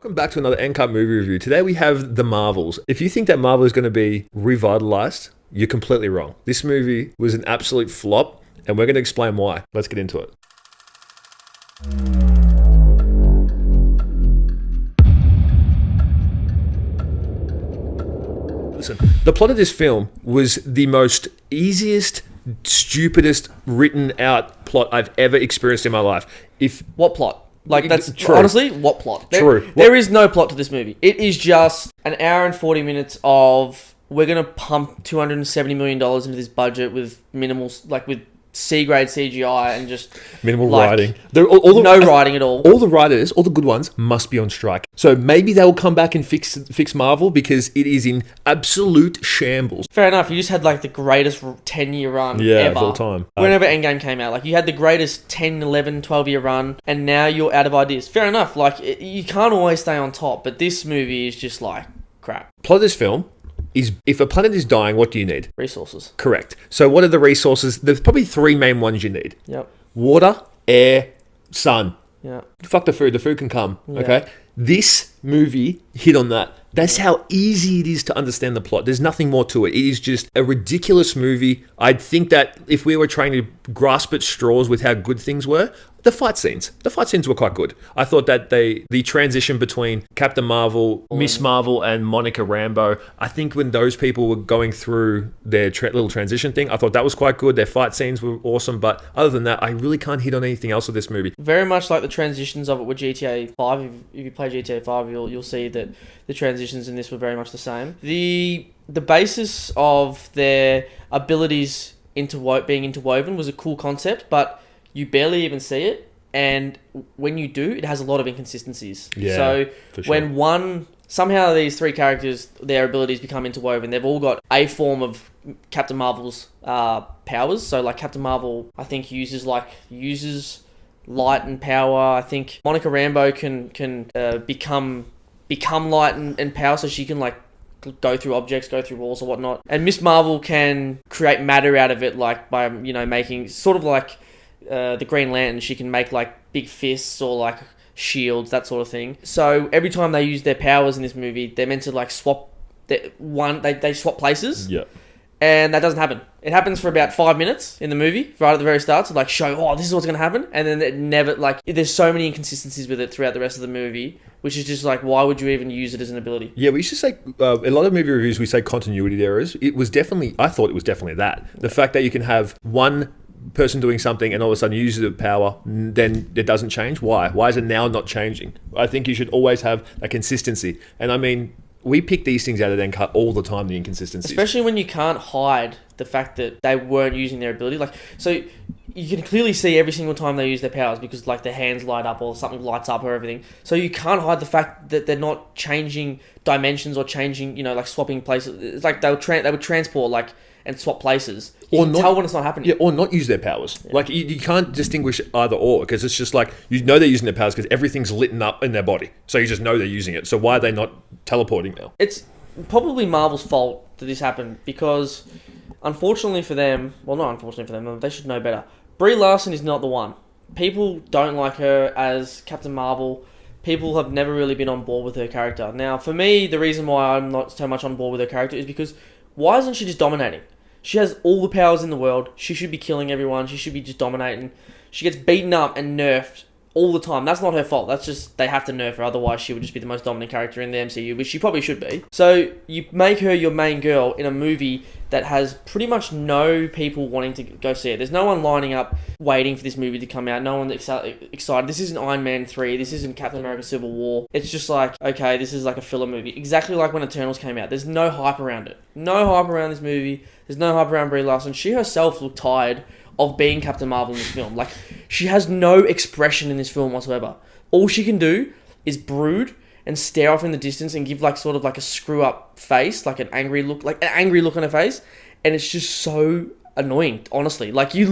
Welcome back to another NCAT movie review. Today we have The Marvels. If you think that Marvel is going to be revitalized, you're completely wrong. This movie was an absolute flop, and we're going to explain why. Let's get into it. Listen, the plot of this film was the most easiest, stupidest written out plot I've ever experienced in my life. What plot? Like, that's True. honestly, what plot? True. There is no plot to this movie. It is just an hour and 40 minutes of, we're going to pump $270 million into this budget with minimal, like with C-grade CGI and just... Minimal like, writing. No writing at all. All the writers, all the good ones, must be on strike. So maybe they'll come back and fix Marvel because it is in absolute shambles. Fair enough. You just had like the greatest 10-year run ever. Of all time. Whenever Endgame came out. Like, you had the greatest 10, 11, 12-year run, and now you're out of ideas. Fair enough. Like, you can't always stay on top, but this movie is just like crap. Plot of this film is, if a planet is dying, what do you need? Resources. Correct. So what are the resources? There's probably three main ones you need. Yep. Water, air, sun. Yeah. Fuck the food. The food can come. Yeah. Okay. This movie hit on that. That's how easy it is to understand the plot. There's nothing more to it. It is just a ridiculous movie. I'd think that if we were trying to grasp at straws with how good things were, the fight scenes were quite good. I thought that the transition between Captain Marvel, Miss Marvel, and Monica Rambeau, I think when those people were going through their little transition thing, I thought that was quite good. Their fight scenes were awesome. But other than that, I really can't hit on anything else with this movie. Very much like the transitions of it with GTA 5. If you play GTA 5, you'll see that the transitions in this were very much the same. The basis of their abilities being interwoven was a cool concept, but you barely even see it, and when you do, it has a lot of inconsistencies. Yeah, so for sure. when somehow these three characters, their abilities become interwoven, they've all got a form of Captain Marvel's powers. So like Captain Marvel, I think uses light and power. I think Monica Rambeau can become light and power, so she can like go through objects, go through walls or whatnot. And Miss Marvel can create matter out of it, like by making sort of like the Green Lantern. She can make like big fists or like shields, that sort of thing. So every time they use their powers in this movie, they're meant to like swap. They swap places. Yeah. And that doesn't happen. It happens for about 5 minutes in the movie, right at the very start, to like show, this is what's going to happen. And then it never, like, there's so many inconsistencies with it throughout the rest of the movie, which is just like, why would you even use it as an ability? Yeah, we used to say, a lot of movie reviews, we say continuity errors. I thought it was definitely that. The fact that you can have one person doing something and all of a sudden you use the power, then it doesn't change. Why? Why is it now not changing? I think you should always have a consistency. And I mean, we pick these things out of NCAT all the time, the inconsistencies. Especially when you can't hide the fact that they weren't using their ability. Like, so you can clearly see every single time they use their powers because like their hands light up or something lights up or everything. So you can't hide the fact that they're not changing dimensions or changing, like swapping places. It's like they would transport like and swap places. You can tell when it's not happening. Yeah, or not use their powers. Yeah. Like, you can't distinguish either or, because it's just like, they're using their powers because everything's lit up in their body. So you just know they're using it. So why are they not teleporting now? It's probably Marvel's fault that this happened, because unfortunately for them, well, not unfortunately for them, they should know better. Brie Larson is not the one. People don't like her as Captain Marvel. People have never really been on board with her character. Now, for me, the reason why I'm not so much on board with her character is because why isn't she just dominating? She has all the powers in the world. She should be killing everyone. She should be just dominating. She gets beaten up and nerfed all the time. That's not her fault. That's just, they have to nerf her. Otherwise, she would just be the most dominant character in the MCU, which she probably should be. So you make her your main girl in a movie that has pretty much no people wanting to go see it. There's no one lining up waiting for this movie to come out. No one excited. This isn't Iron Man 3. This isn't Captain America Civil War. It's just like, okay, this is like a filler movie. Exactly like when Eternals came out. There's no hype around it. No hype around this movie. There's no hype around Brie Larson. She herself looked tired of being Captain Marvel in this film. Like, she has no expression in this film whatsoever. All she can do is brood and stare off in the distance and give like sort of like a screw up face, like an angry look on her face. And it's just so annoying, honestly. Like, you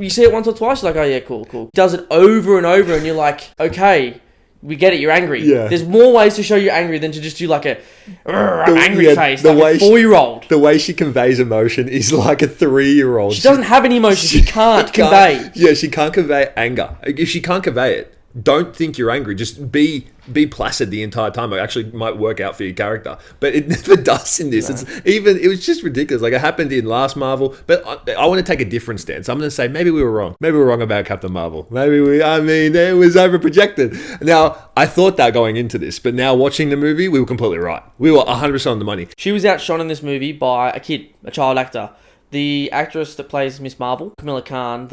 see it once or twice, you're like, oh yeah, cool. Does it over and over and you're like, okay, we get it, you're angry. Yeah. There's more ways to show you're angry than to just do like a angry face, like a 4-year-old. The way she conveys emotion is like a 3-year-old. She doesn't have any emotion. She can't convey. Yeah, she can't convey anger. If she can't convey it, don't think you're angry. Just be placid the entire time. It actually might work out for your character, but it never does in this. No. It was just ridiculous. Like, it happened in last Marvel, but I want to take a different stance. I'm going to say maybe we were wrong. Maybe we were wrong about Captain Marvel. It was overprojected. Now, I thought that going into this, but now watching the movie, we were completely right. We were 100% on the money. She was outshone in this movie by a child actor. The actress that plays Miss Marvel, Camilla Khan,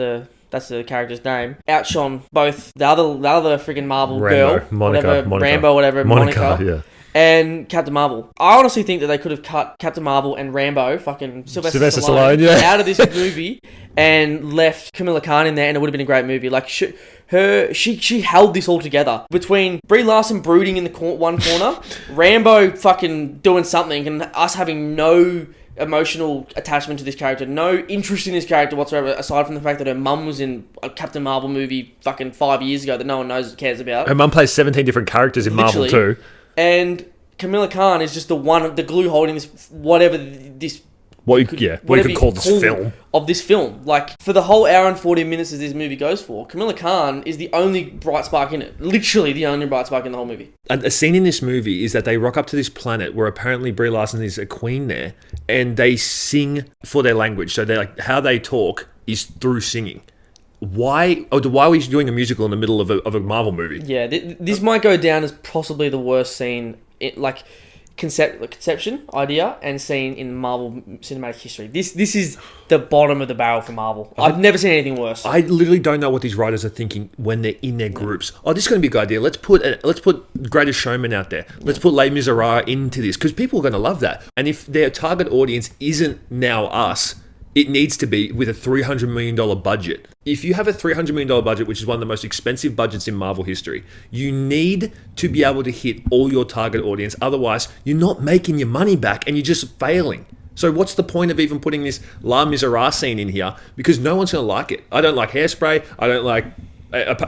that's the character's name, outshone both the other friggin' Marvel girl, Monica, yeah, and Captain Marvel. I honestly think that they could have cut Captain Marvel and Rambo, fucking Sylvester Stallone, out of this movie and left Camilla Khan in there, and it would have been a great movie. Like, she held this all together between Brie Larson brooding in the one corner, Rambo fucking doing something, and us having no emotional attachment to this character, no interest in this character whatsoever, aside from the fact that her mum was in a Captain Marvel movie fucking 5 years ago that no one cares about. Her mum plays 17 different characters in Marvel too. And Camilla Khan is just the glue holding this, whatever this... What you could call this film. Of this film. Like, for the whole hour and 40 minutes that this movie goes for, Camilla Khan is the only bright spark in it. Literally the only bright spark in the whole movie. A scene in this movie is that they rock up to this planet where apparently Brie Larson is a queen there, and they sing for their language. So they're like, how they talk is through singing. Why are we doing a musical in the middle of a Marvel movie? Yeah, this might go down as possibly the worst scene, conception, idea, and scene in Marvel cinematic history. This is the bottom of the barrel for Marvel. I've never seen anything worse. I literally don't know what these writers are thinking when they're in their groups. Oh, this is going to be a good idea. Let's put Greatest Showman out there. Let's put Les Miserables into this, because people are going to love that. And if their target audience isn't now us, it needs to be with a $300 million budget. If you have a $300 million budget, which is one of the most expensive budgets in Marvel history, you need to be able to hit all your target audience. Otherwise, you're not making your money back and you're just failing. So what's the point of even putting this Les Miserables scene in here? Because no one's going to like it. I don't like Hairspray. I don't like...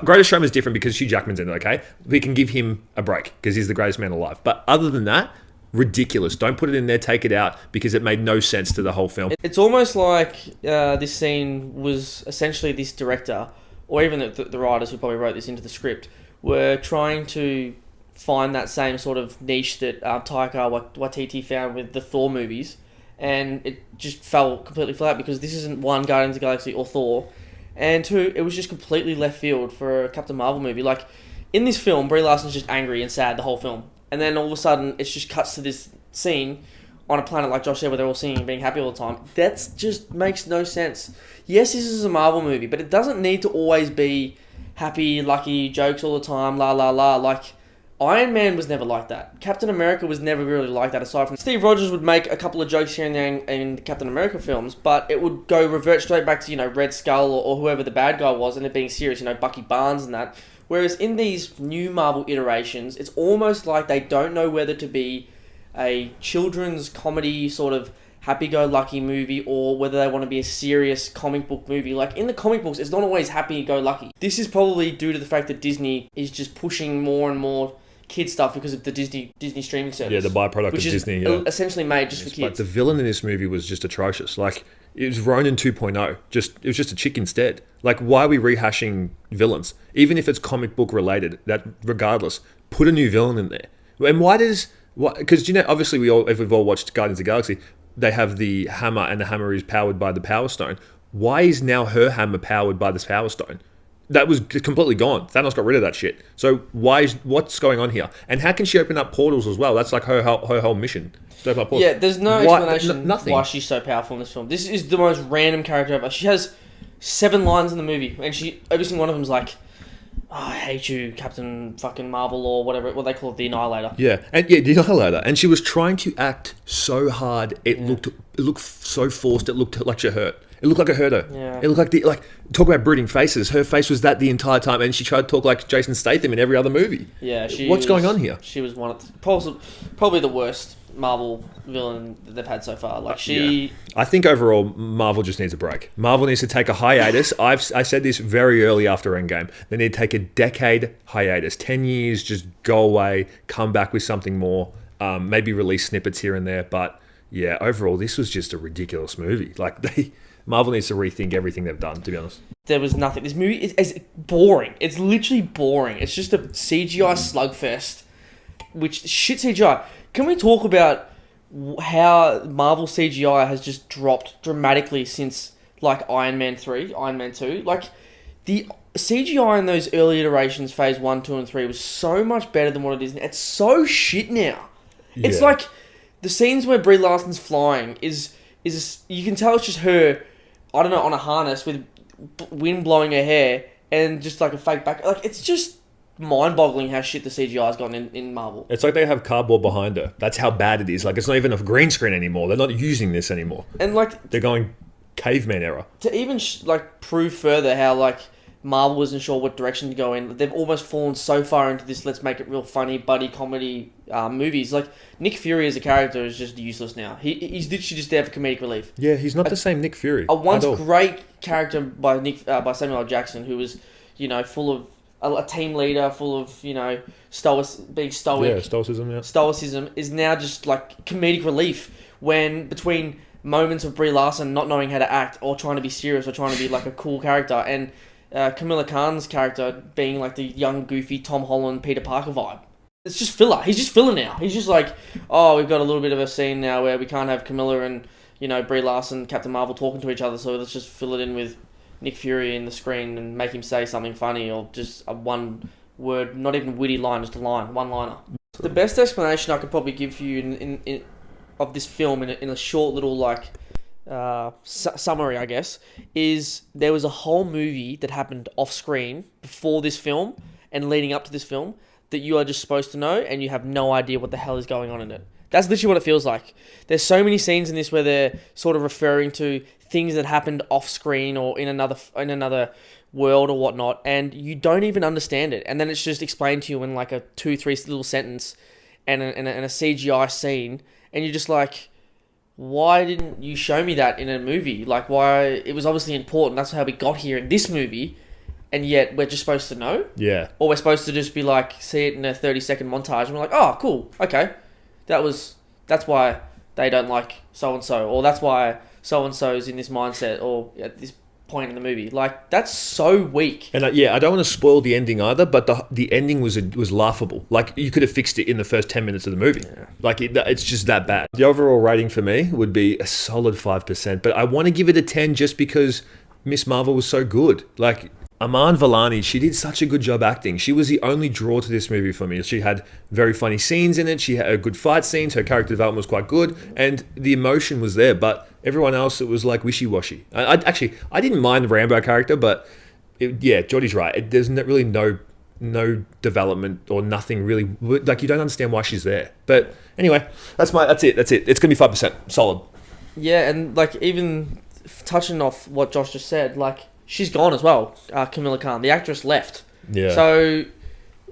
Greatest Showman is different because Hugh Jackman's in it, okay? We can give him a break because he's the greatest man alive. But other than that, ridiculous. Don't put it in there, take it out, because it made no sense to the whole film. It's almost like this scene was essentially this director, or even the writers who probably wrote this into the script, were trying to find that same sort of niche that Taika Waititi found with the Thor movies, and it just fell completely flat because this isn't one, Guardians of the Galaxy or Thor, and two, it was just completely left field for a Captain Marvel movie. Like, in this film, Brie Larson's just angry and sad the whole film. And then all of a sudden, it just cuts to this scene on a planet, like Josh said, where they're all singing and being happy all the time. That just makes no sense. Yes, this is a Marvel movie, but it doesn't need to always be happy, lucky jokes all the time, la la la. Like, Iron Man was never like that. Captain America was never really like that, aside from Steve Rogers would make a couple of jokes here and there in Captain America films, but it would revert straight back to, Red Skull or whoever the bad guy was, and it being serious, Bucky Barnes and that. Whereas in these new Marvel iterations, it's almost like they don't know whether to be a children's comedy sort of happy-go-lucky movie or whether they want to be a serious comic book movie. Like, in the comic books, it's not always happy-go-lucky. This is probably due to the fact that Disney is just pushing more and more kid stuff because of the Disney streaming service. Yeah, the byproduct of Disney. Which is essentially made just for kids. But the villain in this movie was just atrocious. Like, it was Ronan 2.0. It was just a chick instead. Like, why are we rehashing villains? Even if it's comic book related, that regardless, put a new villain in there. And because, obviously if we've all watched Guardians of the Galaxy, they have the hammer, and the hammer is powered by the Power Stone. Why is now her hammer powered by this Power Stone? That was completely gone. Thanos got rid of that shit. So what's going on here? And how can she open up portals as well? That's like her whole mission. Yeah, there's no explanation why she's so powerful in this film. This is the most random character ever. She has 7 lines in the movie, and every single one of them's like, I hate you, Captain fucking Marvel, or whatever, what they call it, the Annihilator. Yeah, the Annihilator. And she was trying to act so hard, it looked so forced, it looked like she hurt. It looked like it hurt her. Yeah. It looked like talk about brooding faces. Her face was that the entire time, and she tried to talk like Jason Statham in every other movie. Yeah, what's going on here? She was probably the worst Marvel villain that they've had so far. I think overall Marvel just needs a break. Marvel needs to take a hiatus. I said this very early after Endgame. They need to take a decade hiatus, 10 years, just go away, come back with something more. Maybe release snippets here and there, but yeah, overall this was just a ridiculous movie. Like Marvel needs to rethink everything they've done, to be honest. There was nothing. This movie is boring. It's literally boring. It's just a CGI slugfest, which shit CGI. Can we talk about how Marvel CGI has just dropped dramatically since like Iron Man 3, Iron Man 2? Like the CGI in those early iterations, Phase 1, 2, and 3 was so much better than what it is now. It's so shit now. Yeah. It's like the scenes where Brie Larson's flying is you can tell it's just her, I don't know, on a harness with wind blowing her hair and just like a fake back. Like it's just mind-boggling how shit the CGI has gotten in Marvel. It's like they have cardboard behind her. That's how bad it is. Like it's not even a green screen anymore. They're not using this anymore. And like they're going caveman era. To even like prove further how like Marvel wasn't sure what direction to go in. They've almost fallen so far into this let's make it real funny buddy comedy movies. Like Nick Fury as a character is just useless now. He's literally just there for comedic relief. Yeah, he's not the same Nick Fury. A once great character by Samuel L. Jackson, who was full of a team leader, full of being stoic. Yeah, stoicism. Yeah, stoicism is now just like comedic relief when between moments of Brie Larson not knowing how to act or trying to be serious or trying to be like a cool character and Kamala Khan's character being like the young, goofy Tom Holland, Peter Parker vibe. It's just filler. He's just filler now. He's just like, oh, we've got a little bit of a scene now where we can't have Kamala and, Brie Larson, Captain Marvel talking to each other, so let's just fill it in with Nick Fury in the screen and make him say something funny or just a one word, not even witty line, just a line, one-liner. The best explanation I could probably give for you in of this film in a short little like summary, I guess, is there was a whole movie that happened off screen before this film and leading up to this film that you are just supposed to know and you have no idea what the hell is going on in it. That's literally what it feels like. There's so many scenes in this where they're sort of referring to things that happened off screen or in another world or whatnot, and you don't even understand it. And then it's just explained to you in like a 2-3 little sentence and a CGI scene, and you're just like, why didn't you show me that in a movie? Like, why? It was obviously important. That's how we got here in this movie, and yet we're just supposed to know? Yeah. Or we're supposed to just be like, see it in a 30-second montage, and we're like, oh, cool, okay. That's why they don't like so-and-so, or that's why so-and-so's in this mindset, or at this point in the movie. Like, that's so weak. And I don't want to spoil the ending either, but the ending was laughable. Like, you could have fixed it in the first 10 minutes of the movie. Yeah. Like, it's just that bad. The overall rating for me would be a solid 5%, but I want to give it a 10 just because Miss Marvel was so good. Like, Aman Vellani, she did such a good job acting. She was the only draw to this movie for me. She had very funny scenes in it. She had good fight scenes. Her character development was quite good. And the emotion was there. But everyone else, it was like wishy-washy. I didn't mind the Rambo character, but Jodie's right. There's really no development or nothing really. Like, you don't understand why she's there. But anyway, that's it. It's going to be 5%. Solid. Yeah, and like even touching off what Josh just said, like, she's gone as well, Kamala Khan. The actress left. Yeah. So,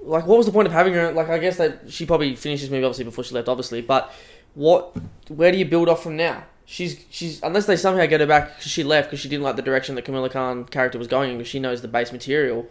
like, what was the point of having her? Like, I guess that she probably finished this movie, obviously, before she left, obviously. But where do you build off from now? She's unless they somehow get her back because she left because she didn't like the direction that Kamala Khan character was going because she knows the base material.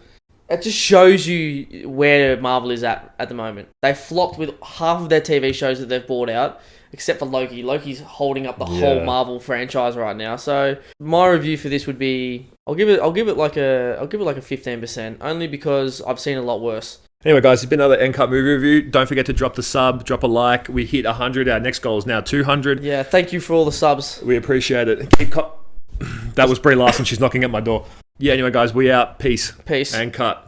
It just shows you where Marvel is at the moment. They flopped with half of their TV shows that they've bought out, except for Loki. Loki's holding up the whole Marvel franchise right now. So my review for this would be, I'll give it like a 15%, only because I've seen a lot worse. Anyway, guys, it's been another N-Cut movie review. Don't forget to drop the sub, drop a like. We hit 100. Our next goal is now 200. Yeah, thank you for all the subs. We appreciate it. That was Brie Larson. She's knocking at my door. Yeah, anyway, guys, we out. Peace. Peace. And cut.